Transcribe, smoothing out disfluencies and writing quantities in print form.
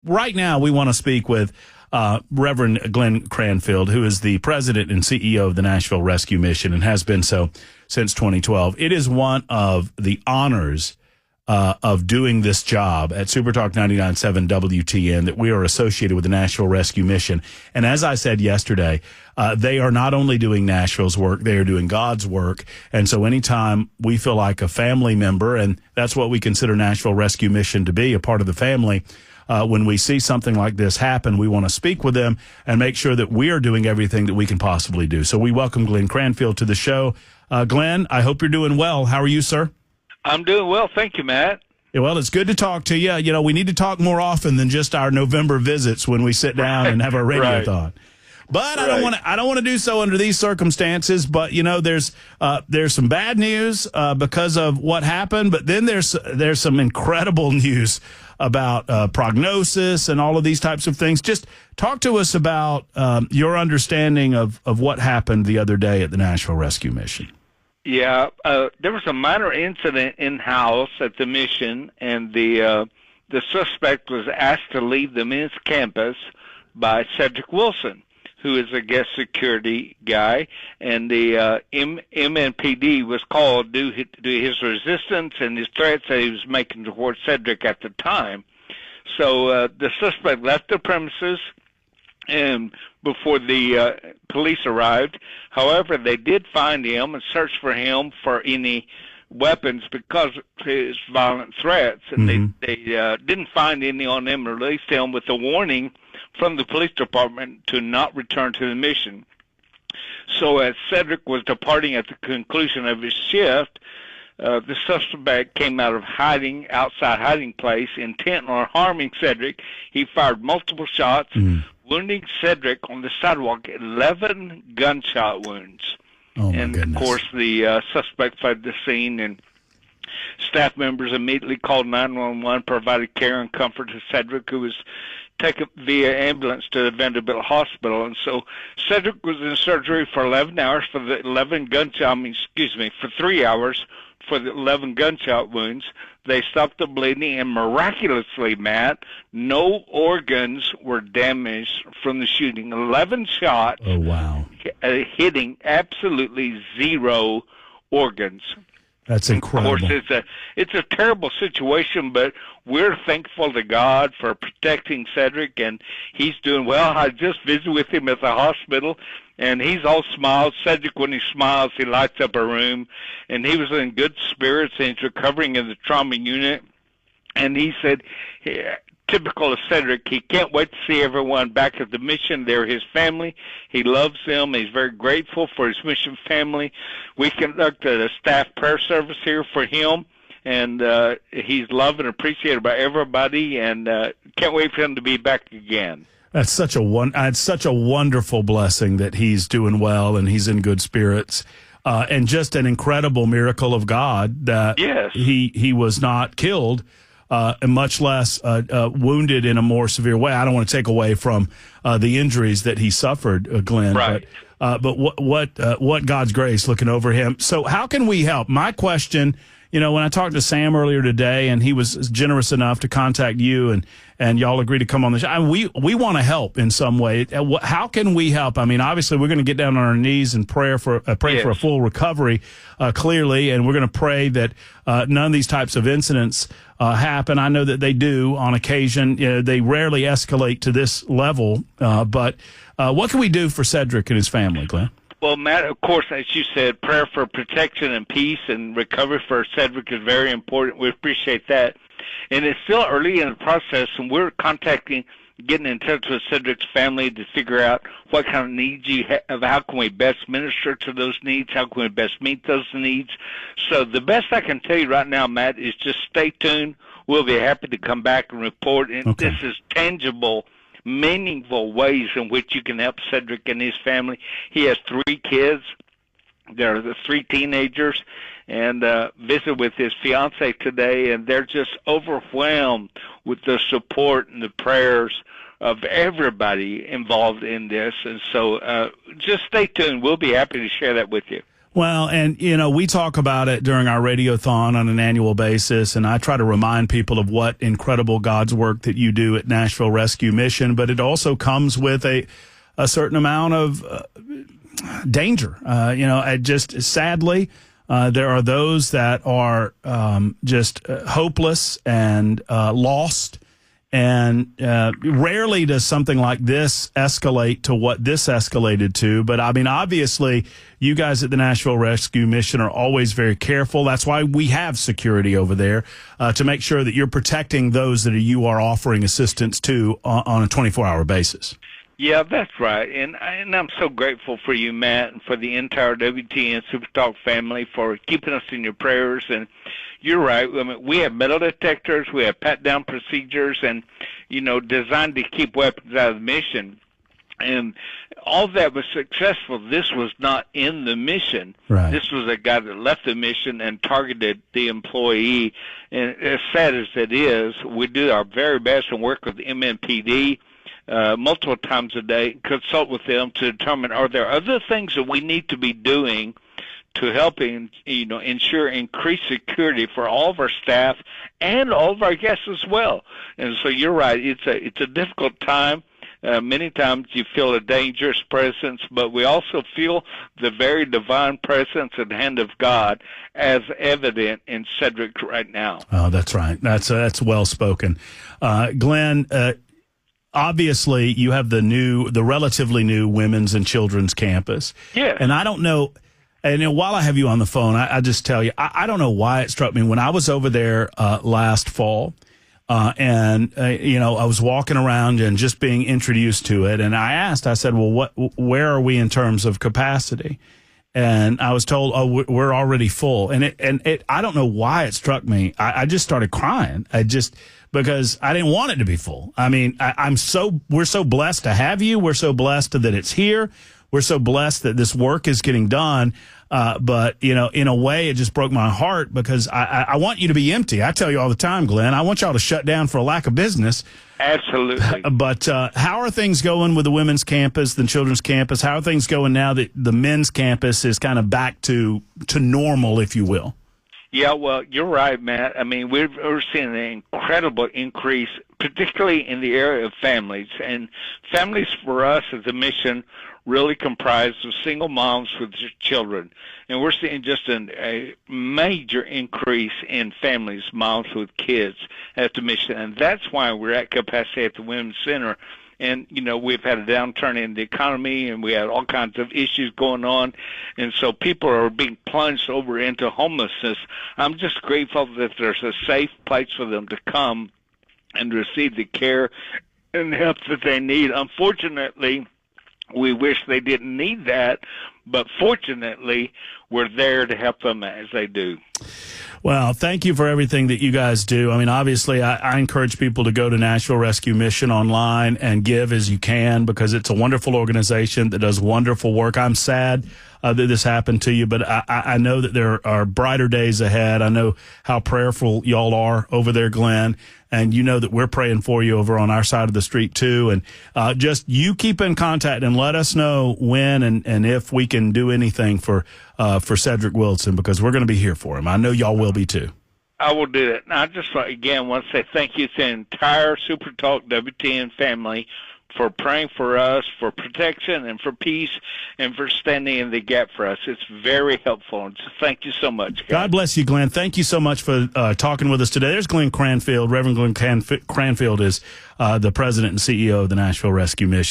right now we want to speak with Reverend Glenn Cranfield, who is the president and CEO of the Nashville Rescue Mission and has been so since 2012. It is one of the honors of doing this job at Supertalk 99.7 WTN that we are associated with the Nashville Rescue Mission. And as I said yesterday, they are not only doing Nashville's work, they are doing God's work. And so anytime we feel like a family member, and that's what we consider Nashville Rescue Mission to be, a part of the family, when we see something like this happen, we want to speak with them and make sure that we are doing everything that we can possibly do. So we welcome Glenn Cranfield to the show. Glenn, I hope you're doing well. How are you, sir? I'm doing well. Thank you, Matt. Yeah, well, it's good to talk to you. You know, we need to talk more often than just our November visits when we sit down and have our radiothon. But I don't want to do so under these circumstances. But you know, there's some bad news because of what happened. But then there's some incredible news about prognosis and all of these types of things. Just talk to us about your understanding of what happened the other day at the Nashville Rescue Mission. Yeah, there was a minor incident in-house at the mission, and the suspect was asked to leave the men's campus by Cedric Wilson, who is a guest security guy, and the MNPD was called due to his resistance and his threats that he was making towards Cedric at the time. So the suspect left the premises and before the police arrived. However, they did find him and searched for him for any weapons because of his violent threats, and they didn't find any on him and released him with a warning from the police department to not return to the mission. So as Cedric was departing at the conclusion of his shift, the suspect came out of outside hiding place, intent on harming Cedric. He fired multiple shots, wounding Cedric on the sidewalk, 11 gunshot wounds. Oh, my and, goodness. Of course, the suspect fled the scene, and staff members immediately called 911, provided care and comfort to Cedric, who was taken via ambulance to the Vanderbilt Hospital. And so Cedric was in surgery for 11 hours for the for 3 hours for the 11 gunshot wounds. They stopped the bleeding, and miraculously, Matt, no organs were damaged from the shooting. 11 shots. Oh, wow. Hitting absolutely zero organs. That's incredible. Of course, it's a terrible situation, but we're thankful to God for protecting Cedric, and he's doing well. I just visited with him at the hospital, and he's all smiles. Cedric, when he smiles, he lights up a room, and he was in good spirits, and he's recovering in the trauma unit. And he said, typical of Cedric, he can't wait to see everyone back at the mission. They're his family. He loves them. He's very grateful for his mission family. We conducted a staff prayer service here for him, and he's loved and appreciated by everybody, and can't wait for him to be back again. That's such a wonderful blessing that he's doing well and he's in good spirits. And just an incredible miracle of God that he was not killed, and much less wounded in a more severe way. I don't want to take away from the injuries that he suffered, Glenn. Right. But what God's grace looking over him. So how can we help? My question, you know, when I talked to Sam earlier today, and he was generous enough to contact you, and y'all agreed to come on the show. I mean, we want to help in some way. How can we help? I mean, obviously, we're going to get down on our knees and pray for a full recovery, clearly, and we're going to pray that none of these types of incidents happen. I know that they do on occasion. You know, they rarely escalate to this level. But what can we do for Cedric and his family, Glenn? Well, Matt, of course, as you said, prayer for protection and peace and recovery for Cedric is very important. We appreciate that. And it's still early in the process, and we're getting in touch with Cedric's family to figure out what kind of needs you have, how can we best minister to those needs, how can we best meet those needs. So the best I can tell you right now, Matt, is just stay tuned. We'll be happy to come back and report. And This is tangible, meaningful ways in which you can help Cedric and his family. He has 3 kids. They're the 3 teenagers, and visit with his fiance today, and they're just overwhelmed with the support and the prayers of everybody involved in this. And so just stay tuned. We'll be happy to share that with you. Well, and, we talk about it during our radiothon on an annual basis, and I try to remind people of what incredible God's work that you do at Nashville Rescue Mission, but it also comes with a certain amount of danger. Just sadly, there are those that are just hopeless and lost. And rarely does something like this escalate to what this escalated to. But, I mean, obviously, you guys at the Nashville Rescue Mission are always very careful. That's why we have security over there to make sure that you're protecting those that you are offering assistance to on a 24-hour basis. Yeah, that's right. And I'm so grateful for you, Matt, and for the entire WTN Super Talk family for keeping us in your prayers. And you're right. I mean, we have metal detectors, we have pat-down procedures, and, designed to keep weapons out of the mission. And all that was successful. This was not in the mission. Right. This was a guy that left the mission and targeted the employee. And as sad as it is, we do our very best and work with the MNPD multiple times a day, consult with them to determine, are there other things that we need to be doing to help ensure increased security for all of our staff and all of our guests as well. And so you're right, it's a difficult time. Many times you feel a dangerous presence, but we also feel the very divine presence and hand of God as evident in Cedric right now. Oh, that's right. That's well spoken. Glenn, obviously you have the relatively new women's and children's campus. Yeah. And I don't know, and while I have you on the phone, I just tell you, I don't know why it struck me when I was over there last fall. I was walking around and just being introduced to it. And I said, well, where are we in terms of capacity? And I was told, oh, we're already full. And I don't know why it struck me. I just started crying. Because I didn't want it to be full. I mean, we're so blessed to have you. We're so blessed that it's here. We're so blessed that this work is getting done. But, in a way, it just broke my heart because I want you to be empty. I tell you all the time, Glenn, I want y'all to shut down for a lack of business. Absolutely. But how are things going with the women's campus, the children's campus? How are things going now that the men's campus is kind of back to normal, if you will? Yeah, well, you're right, Matt. I mean, we're seeing an incredible increase, particularly in the area of families. And families for us as a mission really comprised of single moms with children. And we're seeing just a major increase in families, moms with kids at the mission. And that's why we're at capacity at the Women's Center. And, we've had a downturn in the economy, and we had all kinds of issues going on. And so people are being plunged over into homelessness. I'm just grateful that there's a safe place for them to come and receive the care and help that they need. Unfortunately, we wish they didn't need that, but fortunately, we're there to help them as they do. Well, thank you for everything that you guys do. I mean, obviously, I encourage people to go to Nashville Rescue Mission online and give as you can because it's a wonderful organization that does wonderful work. I'm sad that this happened to you, but I know that there are brighter days ahead. I know how prayerful y'all are over there, Glenn, and you know that we're praying for you over on our side of the street, too. And just you keep in contact and let us know when and if we can do anything for Cedric Wilson because we're going to be here for him. I know y'all will be, too. I will do that. And I just, again, want to say thank you to the entire Super Talk WTN family for praying for us, for protection and for peace, and for standing in the gap for us. It's very helpful. And so thank you so much, guys. God bless you, Glenn. Thank you so much for talking with us today. There's Glenn Cranfield. Reverend Glenn Cranfield is the president and CEO of the Nashville Rescue Mission.